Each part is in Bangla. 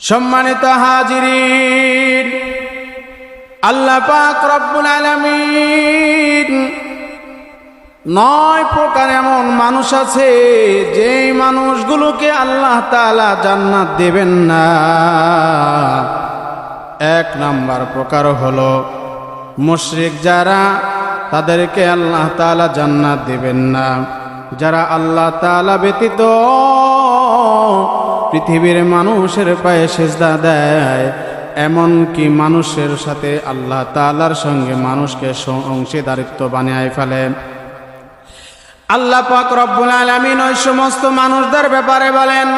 সম্মানিত হাজিরিন, আল্লাহ পাক রব্বুল আলামিন 9 প্রকার এমন মানুষ আছে যেই মানুষগুলোকে আল্লাহ তাআলা জান্নাত দেবেন না। 1 নাম্বার প্রকার হলো মুশরিক যারা, তাদেরকে আল্লাহ তাআলা জান্নাত দেবেন না। যারা আল্লাহ তাআলা ব্যতীত পৃথিবীর মানুষের পায়ে সিজদা দেয়, এমন কি মানুষের সাথে আল্লাহ তাআলার সঙ্গে মানুষকে অংশীদারিত্ব বানিয়ে ফেলে। আল্লাহ পাক রব্বুল আলামিন ওই সমস্ত মানুষদের ব্যাপারে বলেন,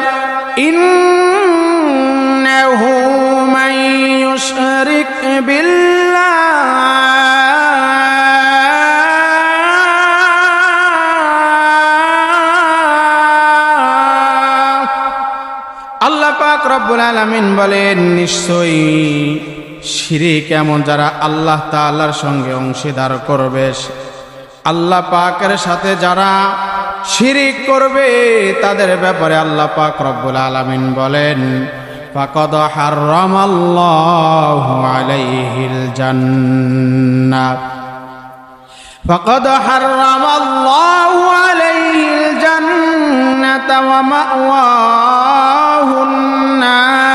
ইন্নাহু মান ইউশরিক বিল্লাহ আল্লাহ পাক রব্বুল আলামিন বলেন, নিশ্চয়ই শিরিক এমন যারা আল্লাহ তাআলার সঙ্গে অংশীদার করবে, আল্লাহ পাকের সাথে যারা শিরিক করবে তাদের ব্যাপারে আল্লাহ পাক রব্বুল আলামিন বলেন, ফাকাদ হারামাল্লাহু আলাইহিল জান্নাহ ফাকাদ হারামাল্লাহু আলাইহিল জান্নাতা ওয়া মাওয়াহুন নার।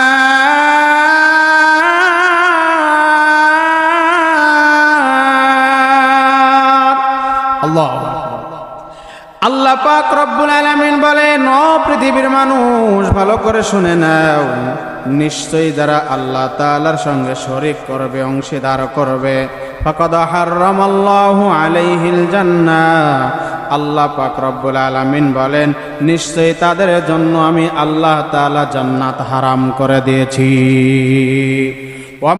আল্লাহ পাক রব্বুল আলামিন বলেন, ও পৃথিবীর মানুষ ভালো করে শুনে নাও, নিশ্চয়ই যারা আল্লাহ তাআলার সঙ্গে শরীক করবে, অংশীদার করবে, ফাকাদ হারামাল্লাহু আলাইহিল জান্নাহ, আল্লাহ পাক রব্বুল আলামিন বলেন, নিশ্চয়ই তাদের জন্য আমি আল্লাহ তাআলা জান্নাত হারাম করে দিয়েছি।